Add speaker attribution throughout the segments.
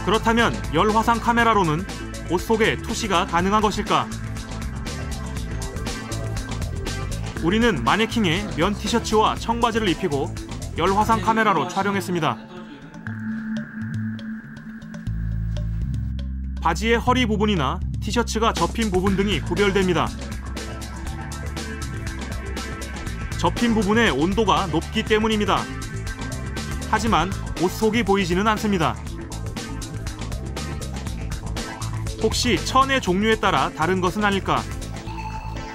Speaker 1: 그렇다면 열화상 카메라로는 옷 속에 투시가 가능한 것일까? 우리는 마네킹에 면 티셔츠와 청바지를 입히고 열화상 카메라로 촬영했습니다. 바지의 허리 부분이나 티셔츠가 접힌 부분 등이 구별됩니다. 접힌 부분의 온도가 높기 때문입니다. 하지만 옷 속이 보이지는 않습니다. 혹시 천의 종류에 따라 다른 것은 아닐까?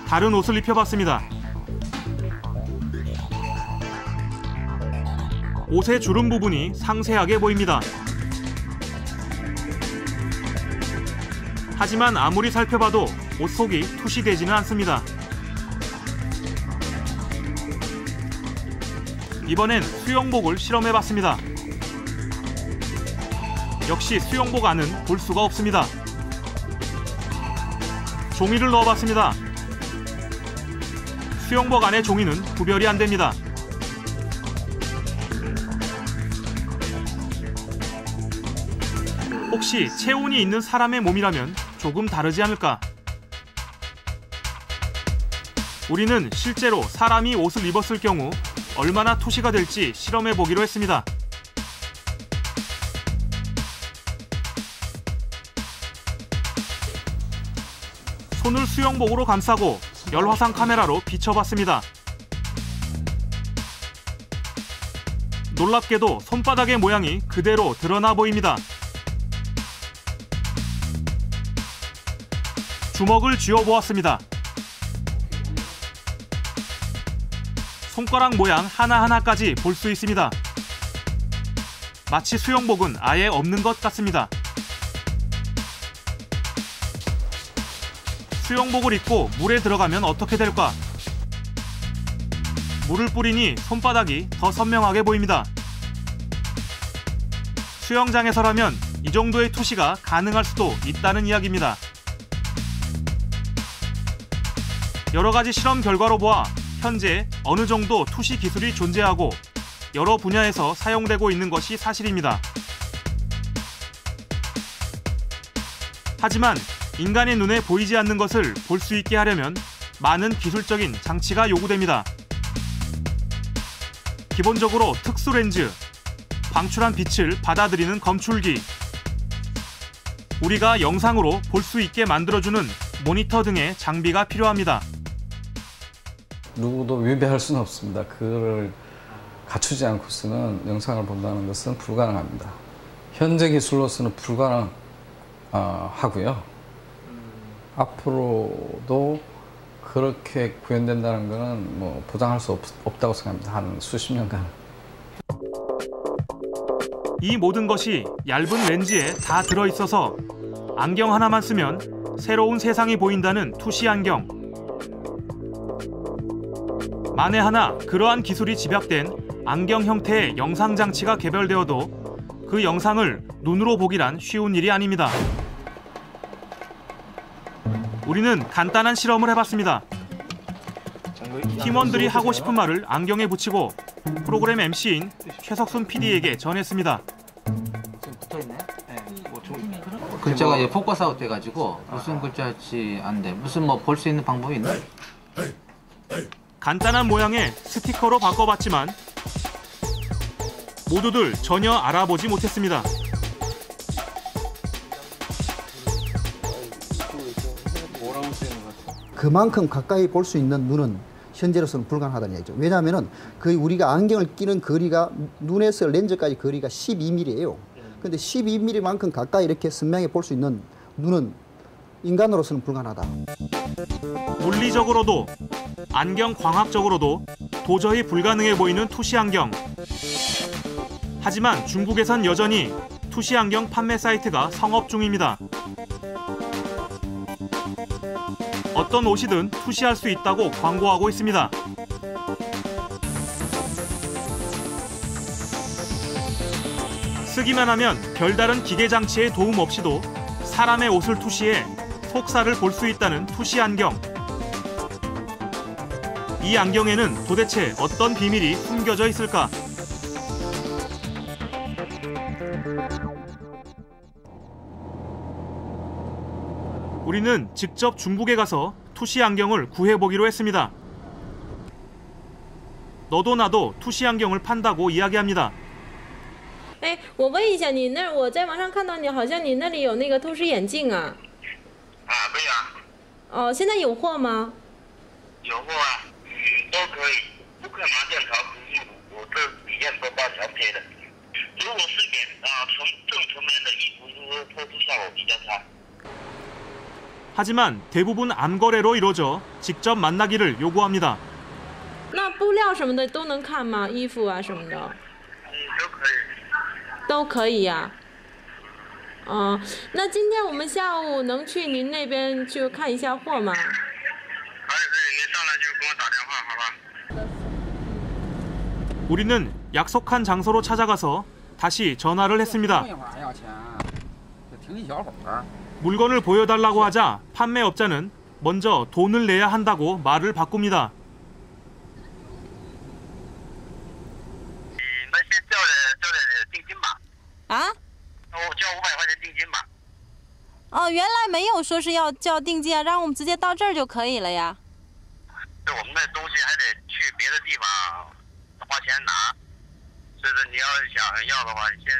Speaker 1: 다른 옷을 입혀봤습니다. 옷의 주름 부분이 상세하게 보입니다. 하지만 아무리 살펴봐도 옷 속이 투시되지는 않습니다. 이번엔 수영복을 실험해봤습니다. 역시 수영복 안은 볼 수가 없습니다. 종이를 넣어봤습니다. 수영복 안의 종이는 구별이 안 됩니다. 혹시 체온이 있는 사람의 몸이라면 조금 다르지 않을까? 우리는 실제로 사람이 옷을 입었을 경우 얼마나 투시가 될지 실험해 보기로 했습니다. 손을 수영복으로 감싸고 열화상 카메라로 비춰봤습니다. 놀랍게도 손바닥의 모양이 그대로 드러나 보입니다. 주먹을 쥐어보았습니다. 손가락 모양 하나하나까지 볼 수 있습니다. 마치 수영복은 아예 없는 것 같습니다. 수영복을 입고 물에 들어가면 어떻게 될까? 물을 뿌리니 손바닥이 더 선명하게 보입니다. 수영장에서라면 이 정도의 투시가 가능할 수도 있다는 이야기입니다. 여러 가지 실험 결과로 보아 현재 어느 정도 투시 기술이 존재하고 여러 분야에서 사용되고 있는 것이 사실입니다. 하지만 인간의 눈에 보이지 않는 것을 볼 수 있게 하려면 많은 기술적인 장치가 요구됩니다. 기본적으로 특수 렌즈, 방출한 빛을 받아들이는 검출기, 우리가 영상으로 볼 수 있게 만들어주는 모니터 등의 장비가 필요합니다.
Speaker 2: 누구도 위배할 수는 없습니다. 그걸 갖추지 않고서는 영상을 본다는 것은 불가능합니다. 현재 기술로서는 불가능하고요. 앞으로도 그렇게 구현된다는 것은 뭐 보장할 수 없다고 생각합니다. 한 수십 년간.
Speaker 1: 이 모든 것이 얇은 렌즈에 다 들어있어서 안경 하나만 쓰면 새로운 세상이 보인다는 투시 안경. 만에 하나 그러한 기술이 집약된 안경 형태의 영상 장치가 개발되어도 그 영상을 눈으로 보기란 쉬운 일이 아닙니다. 우리는 간단한 실험을 해봤습니다. 팀원들이 하고 싶은 말을 안경에 붙이고 프로그램 MC인 최석순 PD에게 전했습니다.
Speaker 3: 글자가 포커스 아웃 돼가지고 무슨 글자일지 안 돼. 무슨 뭐 볼 수 있는 방법이 있나?
Speaker 1: 간단한 모양의 스티커로 바꿔봤지만 모두들 전혀 알아보지 못했습니다.
Speaker 4: 그만큼 가까이 볼 수 있는 눈은 현재로서는 불가능하다는 얘기죠. 왜냐하면 우리가 안경을 끼는 거리가 눈에서 렌즈까지 거리가 12mm예요. 근데 12mm만큼 가까이 이렇게 선명히 볼 수 있는 눈은 인간으로서는 불가능하다.
Speaker 1: 물리적으로도 안경 광학적으로도 도저히 불가능해 보이는 투시 안경. 하지만 중국에선 여전히 투시 안경 판매 사이트가 성업 중입니다. 어떤 옷이든 투시할 수 있다고 광고하고 있습니다. 쓰기만 하면 별다른 기계 장치의 도움 없이도 사람의 옷을 투시해 속살을 볼 수 있다는 투시 안경. 이 안경에는 도대체 어떤 비밀이 숨겨져 있을까? 우리는 직접 중국에 가서 투시 안경을 구해보기로 했습니다. 너도 나도 투시 안경을 판다고 이야기합니다.
Speaker 5: 哎，我问一下，你那我在网上看到你，好像你那里有那个透视眼镜啊？
Speaker 6: 啊，对呀、
Speaker 5: 哦，现在有货吗？
Speaker 6: 有货啊，都可以，不可麻将潮服务，我这里面都包条贴的。如果是给正纯棉的衣服，就是特殊效果比较差。
Speaker 1: 하지만 대부분 암거래로 이루어져 직접 만나기를 요구합니다.
Speaker 5: 那布料什么的都能看吗？衣服啊什么的？
Speaker 6: 都可以。
Speaker 5: 都可以呀、那今天我们下午能去您那边去看一下货吗？
Speaker 6: 可以，您上来就给我打电话，好吧？
Speaker 1: 우리는 약속한 장소로 찾아가서 다시 전화를 했습니다. 물건을 보여달라고 하자 판매업자는 먼저 돈을 내야 한다고 말을 바꿉니다.
Speaker 6: 你们先交点定金吧。
Speaker 5: 啊？
Speaker 6: 我交500块钱定金吧。
Speaker 5: 哦，原来没有说是要交定金啊，让我们直接到这儿就可以了呀。
Speaker 6: 这我们的东西还得去别的地方花钱拿，所以说你要想要的话，你先。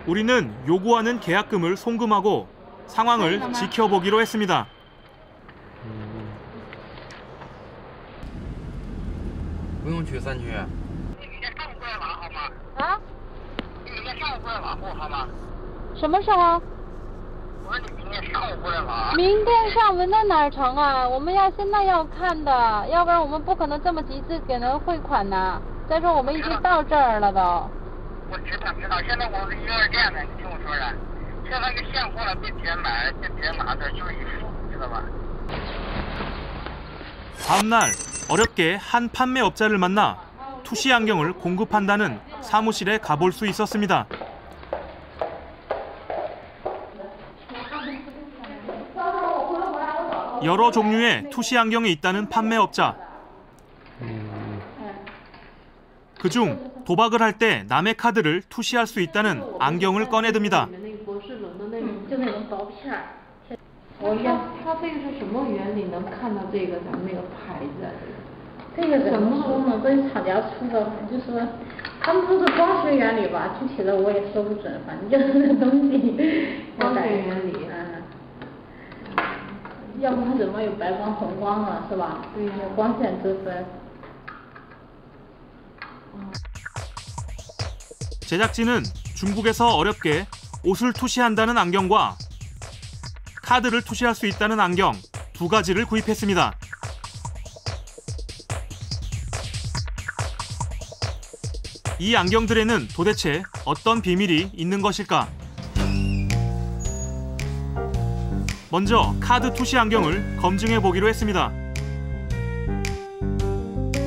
Speaker 1: 우리는 요구하는 계약금을 송금하고 상황을 지켜보기로 했습니다.
Speaker 3: 不用去3区。
Speaker 6: 你明天上午过来拿好吗？
Speaker 5: 啊？
Speaker 6: 你明天上午过来拿货好吗？
Speaker 5: 什么时候？
Speaker 6: 我说你明天上午过来拿。
Speaker 5: 明天上午那哪成啊？我们要现在要看的，要不然我们不可能这么急着给人汇款呐。再说我们已经到这儿了都。
Speaker 6: 我知道，现在我是1、2店的，你听我说的，现在那个现货了被别人买，被别人拿着就是一副，知道吧？
Speaker 1: 다음날 어렵게 한 판매업자를 만나 투시 안경을 공급한다는 사무실에 가볼 수 있었습니다. 여러 종류의 투시 안경이 있다는 판매업자. 그중 도박을 할 때 남의 카드를 투시할 수 있다는 안경을 꺼내듭니다.
Speaker 7: 它这个是什么原理能看到这个咱们那个牌子？这个怎么说呢？这是厂家出的，就是说他们说是光学原理吧，具体的我也说不准，反正就是那东西。光学原理。要不然怎么有白光、红光了，是吧？对，有光线之分。
Speaker 1: 제작진은 중국에서 어렵게 옷을 투시한다는 안경과 카드를 투시할 수 있다는 안경 두 가지를 구입했습니다. 이 안경들에는 도대체 어떤 비밀이 있는 것일까? 먼저 카드 투시 안경을 검증해 보기로 했습니다.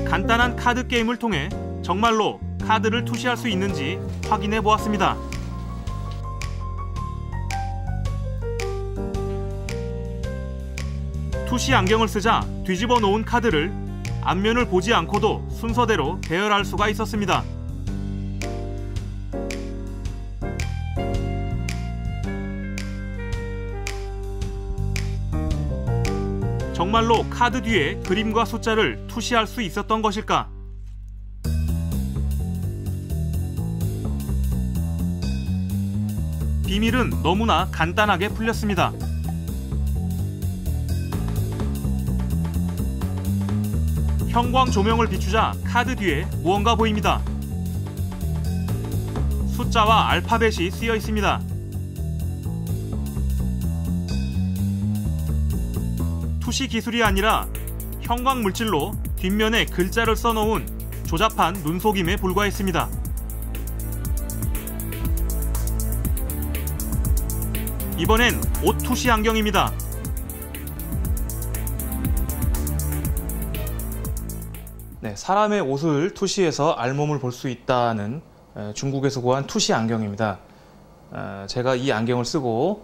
Speaker 1: 간단한 카드 게임을 통해 정말로 카드를 투시할 수 있는지 확인해 보았습니다. 투시 안경을 쓰자 뒤집어 놓은 카드를 앞면을 보지 않고도 순서대로 배열할 수가 있었습니다. 정말로 카드 뒤에 그림과 숫자를 투시할 수 있었던 것일까? 비밀은 너무나 간단하게 풀렸습니다. 형광 조명을 비추자 카드 뒤에 무언가 보입니다. 숫자와 알파벳이 쓰여 있습니다. 투시 기술이 아니라 형광 물질로 뒷면에 글자를 써놓은 조잡한 눈속임에 불과했습니다. 이번엔 옷 투시 안경입니다. 네, 사람의 옷을 투시해서 알몸을 볼 수 있다는 중국에서 구한 투시 안경입니다. 제가 이 안경을 쓰고